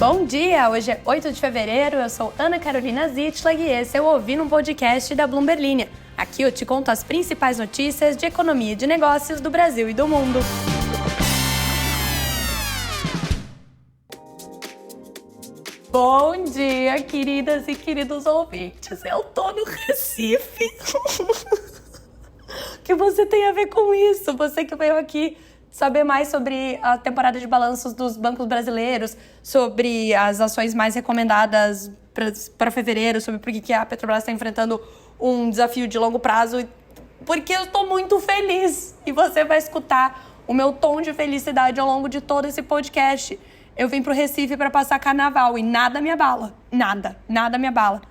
Bom dia! Hoje é 8 de fevereiro, eu sou Ana Carolina Zitlag e esse é o Ouvi num Podcast da Bloomberg Linha. Aqui eu te conto as principais notícias de economia e de negócios do Brasil e do mundo. Bom dia, queridas e queridos ouvintes. Eu tô no Recife. O que você tem a ver com isso? Você que veio aqui saber mais sobre a temporada de balanços dos bancos brasileiros, sobre as ações mais recomendadas para fevereiro, sobre por que a Petrobras está enfrentando um desafio de longo prazo, porque eu estou muito feliz e você vai escutar o meu tom de felicidade ao longo de todo esse podcast. Eu vim pro Recife para passar carnaval e nada me abala, nada me abala.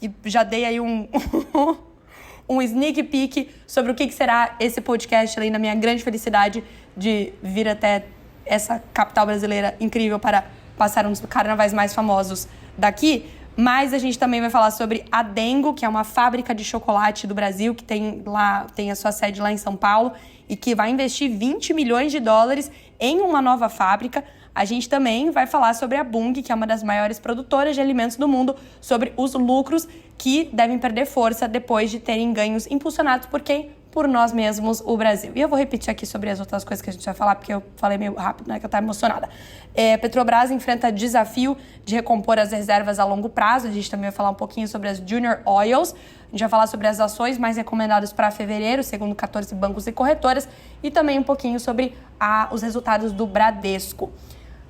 E já dei aí um sneak peek sobre o que será esse podcast, além da minha grande felicidade de vir até essa capital brasileira incrível para passar um dos carnavais mais famosos daqui. Mas a gente também vai falar sobre a Dengo, que é uma fábrica de chocolate do Brasil, que tem a sua sede lá em São Paulo e que vai investir 20 milhões de dólares em uma nova fábrica. A gente também vai falar sobre a Bunge, que é uma das maiores produtoras de alimentos do mundo, sobre os lucros que devem perder força depois de terem ganhos impulsionados por quem? Por nós mesmos, o Brasil. E eu vou repetir aqui sobre as outras coisas que a gente vai falar, porque eu falei meio rápido, né, que eu tava emocionada. Petrobras enfrenta desafio de recompor as reservas a longo prazo. A gente também vai falar um pouquinho sobre as Junior Oils. A gente vai falar sobre as ações mais recomendadas para fevereiro, segundo 14 bancos e corretoras. E também um pouquinho sobre os resultados do Bradesco.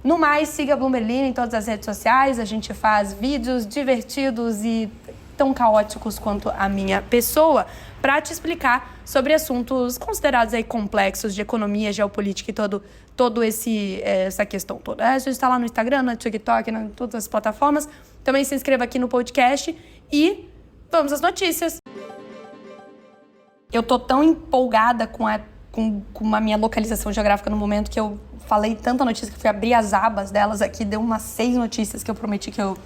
No mais, siga a Bloomberg Linha em todas as redes sociais. A gente faz vídeos divertidos e tão caóticos quanto a minha pessoa para te explicar sobre assuntos considerados aí complexos de economia, geopolítica e todo essa questão toda. A gente está lá no Instagram, no TikTok, em todas as plataformas. Também se inscreva aqui no podcast e vamos às notícias. Eu tô tão empolgada com a minha localização geográfica no momento que eu falei tanta notícia que fui abrir as abas delas aqui, deu umas 6 notícias que eu prometi que eu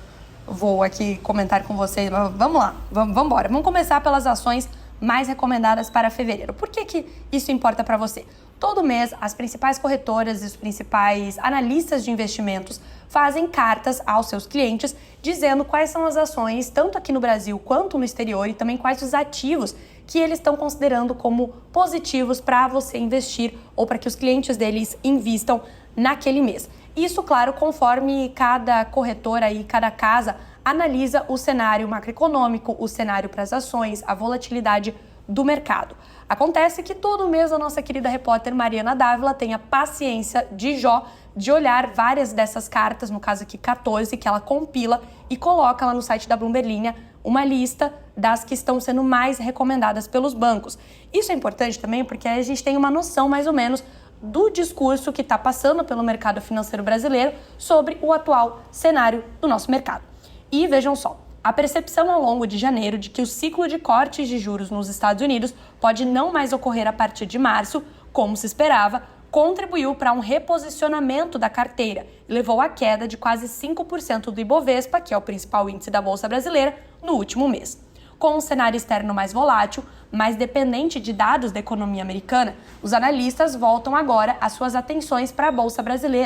vou aqui comentar com vocês. Vamos lá, vamos embora. Vamos começar pelas ações mais recomendadas para fevereiro. Por que isso importa para você? Todo mês, as principais corretoras e os principais analistas de investimentos fazem cartas aos seus clientes dizendo quais são as ações, tanto aqui no Brasil quanto no exterior, e também quais os ativos que eles estão considerando como positivos para você investir ou para que os clientes deles invistam naquele mês. Isso, claro, conforme cada corretora e cada casa analisa o cenário macroeconômico, o cenário para as ações, a volatilidade do mercado. Acontece que todo mês a nossa querida repórter Mariana Dávila tem a paciência de Jó de olhar várias dessas cartas, no caso aqui 14, que ela compila e coloca lá no site da Bloomberg Linha uma lista das que estão sendo mais recomendadas pelos bancos. Isso é importante também porque a gente tem uma noção mais ou menos do discurso que está passando pelo mercado financeiro brasileiro sobre o atual cenário do nosso mercado. E vejam só, a percepção ao longo de janeiro de que o ciclo de cortes de juros nos Estados Unidos pode não mais ocorrer a partir de março, como se esperava, contribuiu para um reposicionamento da carteira e levou à queda de quase 5% do Ibovespa, que é o principal índice da Bolsa Brasileira, no último mês. Com um cenário externo mais volátil, mais dependente de dados da economia americana, os analistas voltam agora as suas atenções para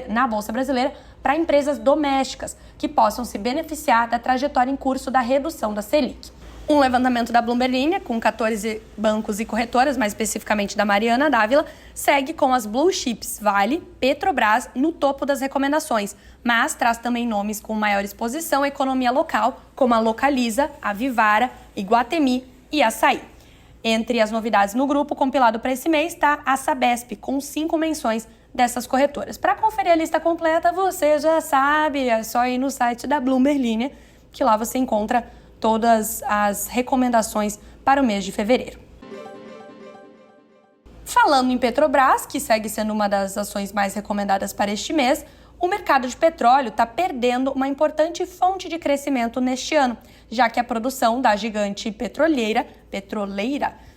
na Bolsa Brasileira para empresas domésticas que possam se beneficiar da trajetória em curso da redução da Selic. Um levantamento da Bloomberg Linha, com 14 bancos e corretoras, mais especificamente da Mariana Dávila, segue com as blue chips Vale, Petrobras no topo das recomendações, mas traz também nomes com maior exposição à economia local, como a Localiza, a Vivara, Iguatemi e Assaí. Entre as novidades no grupo compilado para esse mês está a Sabesp, com 5 menções dessas corretoras. Para conferir a lista completa, você já sabe, é só ir no site da Bloomberg Linha, que lá você encontra todas as recomendações para o mês de fevereiro. Falando em Petrobras, que segue sendo uma das ações mais recomendadas para este mês, o mercado de petróleo está perdendo uma importante fonte de crescimento neste ano, já que a produção da gigante petroleira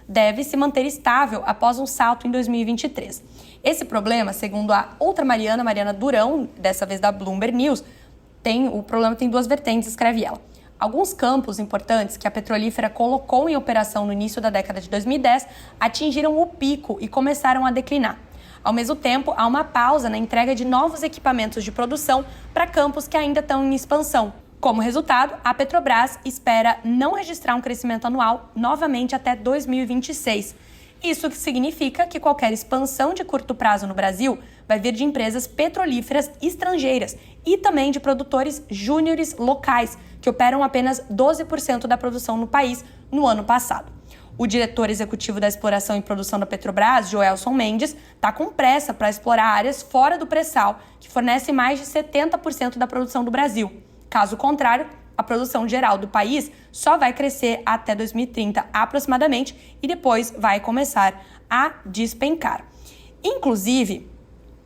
deve se manter estável após um salto em 2023. Esse problema, segundo a outra Mariana Durão, dessa vez da Bloomberg News, o problema tem 2 vertentes, escreve ela. Alguns campos importantes que a petrolífera colocou em operação no início da década de 2010 atingiram o pico e começaram a declinar. Ao mesmo tempo, há uma pausa na entrega de novos equipamentos de produção para campos que ainda estão em expansão. Como resultado, a Petrobras espera não registrar um crescimento anual novamente até 2026. Isso significa que qualquer expansão de curto prazo no Brasil vai vir de empresas petrolíferas estrangeiras e também de produtores júniores locais, que operam apenas 12% da produção no país no ano passado. O diretor executivo da exploração e produção da Petrobras, Joelson Mendes, está com pressa para explorar áreas fora do pré-sal, que fornecem mais de 70% da produção do Brasil. Caso contrário, a produção geral do país só vai crescer até 2030 aproximadamente e depois vai começar a despencar. Inclusive,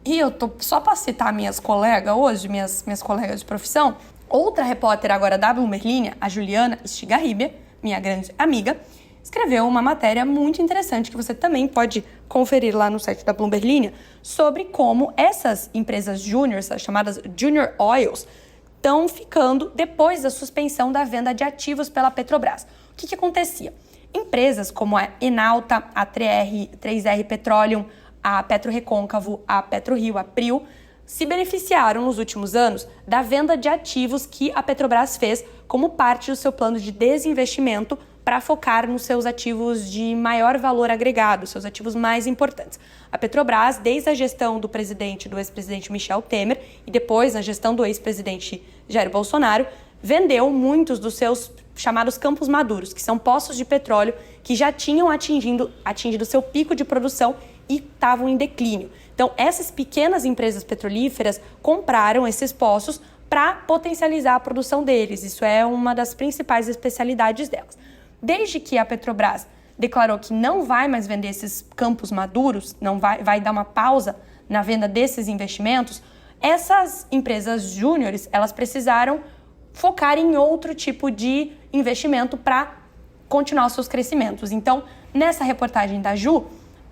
e eu tô só para citar minhas colegas hoje, minhas colegas de profissão, outra repórter agora da Bloomberg Linha, a Juliana Estigarribia, minha grande amiga, escreveu uma matéria muito interessante que você também pode conferir lá no site da Bloomberg Linha sobre como essas empresas júniores, as chamadas Junior Oils, estão ficando depois da suspensão da venda de ativos pela Petrobras. O que acontecia? Empresas como a Enalta, a 3R Petroleum, a PetroRecôncavo, a PetroRio, a Prio, se beneficiaram nos últimos anos da venda de ativos que a Petrobras fez como parte do seu plano de desinvestimento para focar nos seus ativos de maior valor agregado, seus ativos mais importantes. A Petrobras, desde a gestão do ex-presidente Michel Temer e depois na gestão do ex-presidente Jair Bolsonaro, vendeu muitos dos seus chamados campos maduros, que são poços de petróleo que já tinham atingido seu pico de produção e estavam em declínio. Então, essas pequenas empresas petrolíferas compraram esses poços para potencializar a produção deles. Isso é uma das principais especialidades delas. Desde que a Petrobras declarou que não vai mais vender esses campos maduros, não vai dar uma pausa na venda desses investimentos, essas empresas júniores, elas precisaram focar em outro tipo de investimento para continuar os seus crescimentos. Então, nessa reportagem da Ju,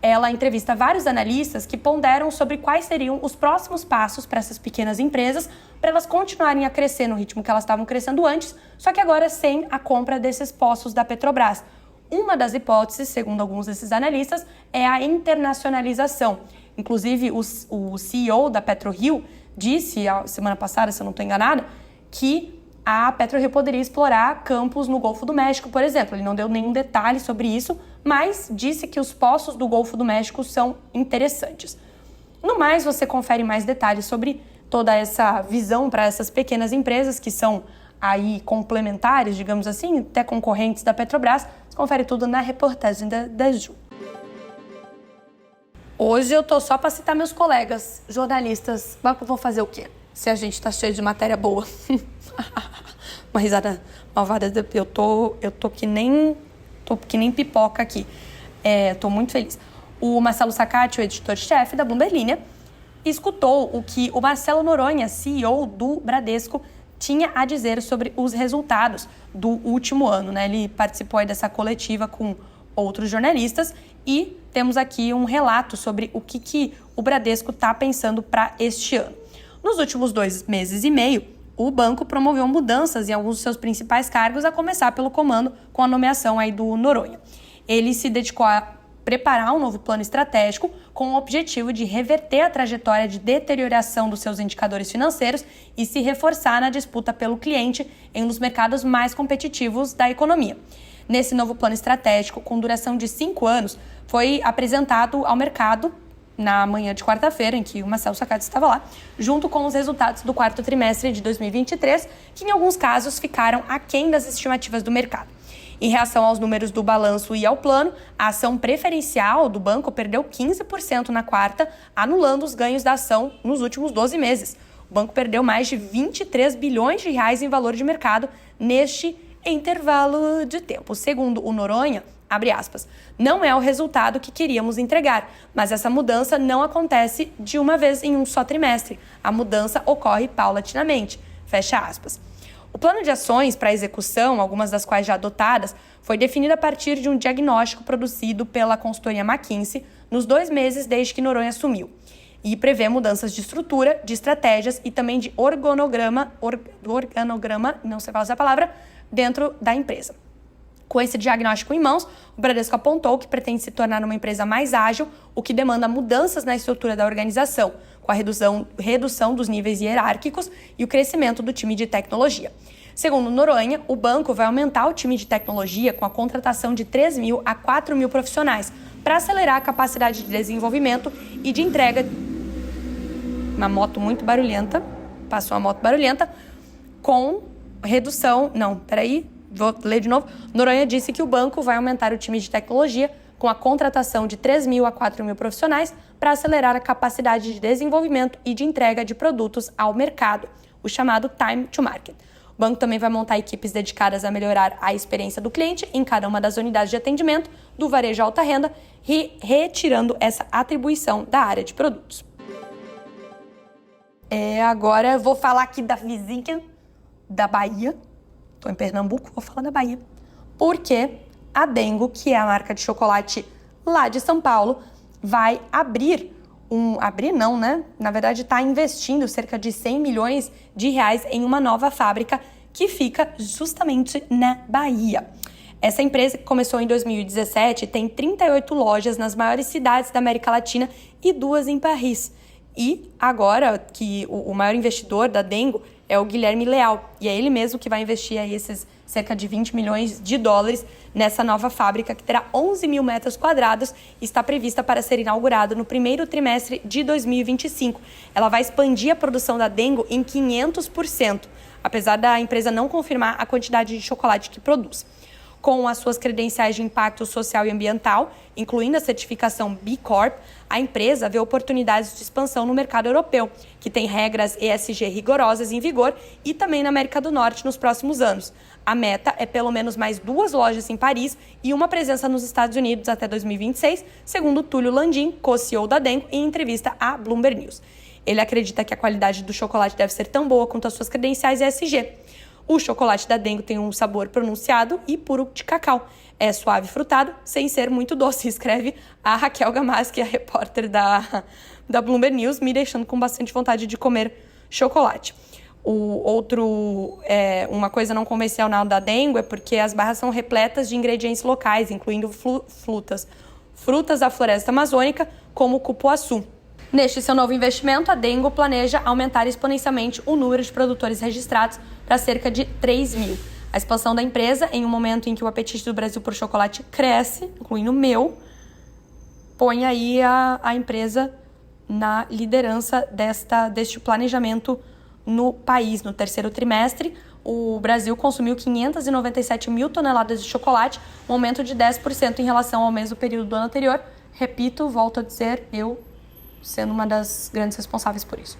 ela entrevista vários analistas que ponderam sobre quais seriam os próximos passos para essas pequenas empresas para elas continuarem a crescer no ritmo que elas estavam crescendo antes, só que agora sem a compra desses poços da Petrobras. Uma das hipóteses, segundo alguns desses analistas, é a internacionalização. Inclusive, o CEO da PetroRio disse, a semana passada, se eu não estou enganada, que a PetroRio poderia explorar campos no Golfo do México, por exemplo. Ele não deu nenhum detalhe sobre isso, mas disse que os poços do Golfo do México são interessantes. No mais, você confere mais detalhes sobre toda essa visão para essas pequenas empresas que são aí complementares, digamos assim, até concorrentes da Petrobras. Você confere tudo na reportagem da Ju. Hoje eu tô só para citar meus colegas jornalistas. Mas vou fazer o quê? Se a gente tá cheio de matéria boa. Uma risada malvada. Eu tô que nem pipoca aqui. Tô muito feliz. O Marcelo Sacati, o editor-chefe da Bloomberg Linha, escutou o que o Marcelo Noronha, CEO do Bradesco, tinha a dizer sobre os resultados do último ano, né? Ele participou aí dessa coletiva com outros jornalistas e temos aqui um relato sobre o que o Bradesco está pensando para este ano. Nos últimos 2 meses e meio, o banco promoveu mudanças em alguns dos seus principais cargos, a começar pelo comando com a nomeação aí do Noronha. Ele se dedicou a preparar um novo plano estratégico com o objetivo de reverter a trajetória de deterioração dos seus indicadores financeiros e se reforçar na disputa pelo cliente em um dos mercados mais competitivos da economia. Nesse novo plano estratégico, com duração de 5 anos, foi apresentado ao mercado na manhã de quarta-feira, em que o Marcelo Sacati estava lá, junto com os resultados do 4º trimestre de 2023, que em alguns casos ficaram aquém das estimativas do mercado. Em reação aos números do balanço e ao plano, a ação preferencial do banco perdeu 15% na quarta, anulando os ganhos da ação nos últimos 12 meses. O banco perdeu mais de 23 bilhões de reais em valor de mercado neste intervalo de tempo. Segundo o Noronha, abre aspas, não é o resultado que queríamos entregar, mas essa mudança não acontece de uma vez em um só trimestre. A mudança ocorre paulatinamente, fecha aspas. O plano de ações para execução, algumas das quais já adotadas, foi definido a partir de um diagnóstico produzido pela consultoria McKinsey nos 2 meses desde que Noronha assumiu. E prevê mudanças de estrutura, de estratégias e também de organograma, não sei falar essa palavra, dentro da empresa. Com esse diagnóstico em mãos, o Bradesco apontou que pretende se tornar uma empresa mais ágil, o que demanda mudanças na estrutura da organização, com a redução dos níveis hierárquicos e o crescimento do time de tecnologia. Segundo Noronha, o banco vai aumentar o time de tecnologia com a contratação de 3.000 a 4.000 profissionais para acelerar a capacidade de desenvolvimento e de entrega. Uma moto muito barulhenta, passou uma moto barulhenta, com redução... Não, peraí, vou ler de novo. Noronha disse que o banco vai aumentar o time de tecnologia com a contratação de 3.000 a 4.000 profissionais para acelerar a capacidade de desenvolvimento e de entrega de produtos ao mercado, o chamado Time to Market. O banco também vai montar equipes dedicadas a melhorar a experiência do cliente em cada uma das unidades de atendimento do varejo alta renda, retirando essa atribuição da área de produtos. Agora eu vou falar aqui da vizinha da Bahia. Estou em Pernambuco, vou falar da Bahia. Porque a Dengo, que é a marca de chocolate lá de São Paulo, vai abrir não, né? Na verdade, está investindo cerca de 100 milhões de reais em uma nova fábrica que fica justamente na Bahia. Essa empresa, que começou em 2017, tem 38 lojas nas maiores cidades da América Latina e 2 em Paris. E agora que o maior investidor da Dengo é o Guilherme Leal, e é ele mesmo que vai investir aí esses cerca de 20 milhões de dólares nessa nova fábrica, que terá 11 mil metros quadrados e está prevista para ser inaugurada no primeiro trimestre de 2025. Ela vai expandir a produção da Dengo em 500%, apesar da empresa não confirmar a quantidade de chocolate que produz. Com as suas credenciais de impacto social e ambiental, incluindo a certificação B Corp, a empresa vê oportunidades de expansão no mercado europeu, que tem regras ESG rigorosas em vigor, e também na América do Norte nos próximos anos. A meta é pelo menos mais 2 lojas em Paris e uma presença nos Estados Unidos até 2026, segundo Túlio Landim, co-CEO da Dengo, em entrevista à Bloomberg News. Ele acredita que a qualidade do chocolate deve ser tão boa quanto as suas credenciais ESG. O chocolate da Dengo tem um sabor pronunciado e puro de cacau. É suave e frutado, sem ser muito doce, escreve a Raquel Gamaschi, a repórter da Bloomberg News, me deixando com bastante vontade de comer chocolate. Uma coisa não convencional da Dengo é porque as barras são repletas de ingredientes locais, incluindo frutas da floresta amazônica, como o cupuaçu. Neste seu novo investimento, a Dengo planeja aumentar exponencialmente o número de produtores registrados para cerca de 3.000. A expansão da empresa, em um momento em que o apetite do Brasil por chocolate cresce, incluindo o meu, põe aí a empresa na liderança deste planejamento no país. No terceiro trimestre, o Brasil consumiu 597 mil toneladas de chocolate, um aumento de 10% em relação ao mesmo período do ano anterior. Repito, volto a dizer, eu sendo uma das grandes responsáveis por isso.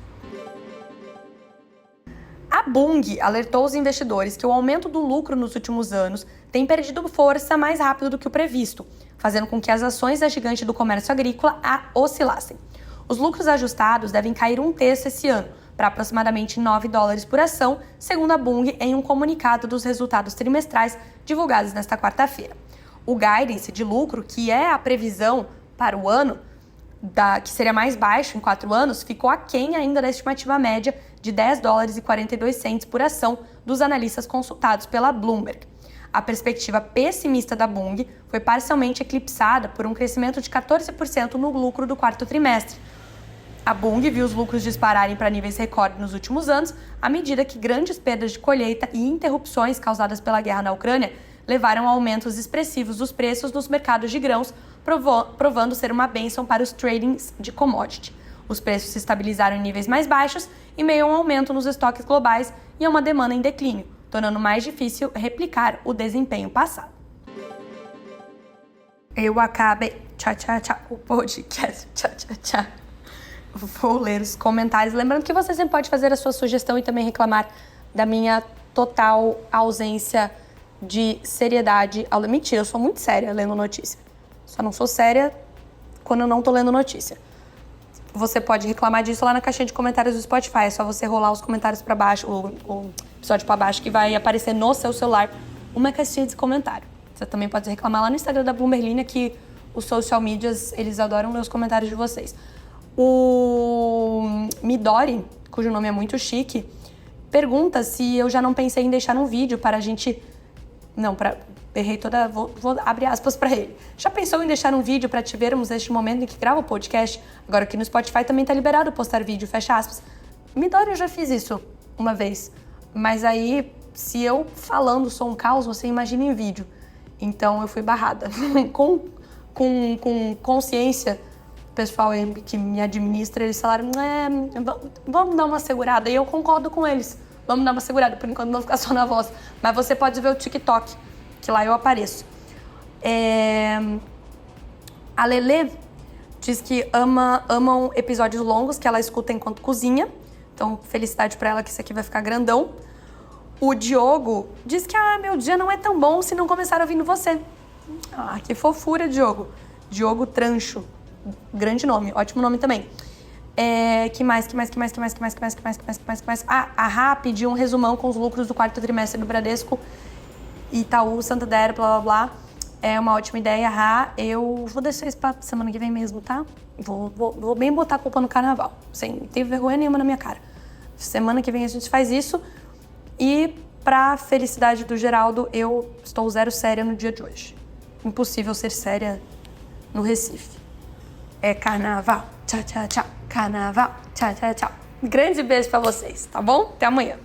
A Bunge alertou os investidores que o aumento do lucro nos últimos anos tem perdido força mais rápido do que o previsto, fazendo com que as ações da gigante do comércio agrícola oscilassem. Os lucros ajustados devem cair 1/3 esse ano, para aproximadamente $9 por ação, segundo a Bunge em um comunicado dos resultados trimestrais divulgados nesta quarta-feira. O guidance de lucro, que é a previsão para o ano, que seria mais baixo em 4 anos, ficou aquém ainda da estimativa média de $10,42 por ação dos analistas consultados pela Bloomberg. A perspectiva pessimista da Bunge foi parcialmente eclipsada por um crescimento de 14% no lucro do quarto trimestre. A Bunge viu os lucros dispararem para níveis recorde nos últimos anos, à medida que grandes perdas de colheita e interrupções causadas pela guerra na Ucrânia levaram a aumentos expressivos dos preços nos mercados de grãos, provando ser uma bênção para os tradings de commodity. Os preços se estabilizaram em níveis mais baixos em meio a um aumento nos estoques globais e a uma demanda em declínio, tornando mais difícil replicar o desempenho passado. Eu acabei... o podcast. Vou ler os comentários. Lembrando que você sempre pode fazer a sua sugestão e também reclamar da minha total ausência de seriedade. Mentira, eu sou muito séria lendo notícia. Só não sou séria quando eu não tô lendo notícia. Você pode reclamar disso lá na caixinha de comentários do Spotify. É só você rolar os comentários para baixo, o episódio para baixo, que vai aparecer no seu celular uma caixinha de comentário. Você também pode reclamar lá no Instagram da Bloomberg, que os social medias, eles adoram ler os comentários de vocês. O Midori, cujo nome é muito chique, pergunta se eu já não pensei em deixar um vídeo para a gente... Não, Berrei toda... Vou abrir aspas pra ele. Já pensou em deixar um vídeo pra te vermos neste momento em que gravo o podcast? Agora aqui no Spotify também tá liberado postar vídeo, fecha aspas. Midori, eu já fiz isso uma vez. Mas aí, se eu falando sou um caos, você imagina em vídeo. Então eu fui barrada. com consciência, o pessoal que me administra, eles falaram, vamos dar uma segurada. E eu concordo com eles. Vamos dar uma segurada, por enquanto não vou ficar só na voz. Mas você pode ver o TikTok, que lá eu apareço. A Lelê diz que amam episódios longos, que ela escuta enquanto cozinha. Então, felicidade pra ela que isso aqui vai ficar grandão. O Diogo diz que, meu dia não é tão bom se não começar ouvindo você. Que fofura, Diogo. Diogo Trancho. Grande nome, ótimo nome também. Que mais? A Rá pediu um resumão com os lucros do quarto trimestre do Bradesco, Itaú, Santander, blá, blá, blá. É uma ótima ideia, Rá. Eu vou deixar isso pra semana que vem mesmo, tá? Vou bem botar a culpa no carnaval, sem ter vergonha nenhuma na minha cara. Semana que vem a gente faz isso. E pra felicidade do Geraldo, eu estou zero séria no dia de hoje. Impossível ser séria no Recife. É carnaval. Tchau, tchau, tchau. Carnaval. Tchau, tchau, tchau. Grande beijo pra vocês, tá bom? Até amanhã.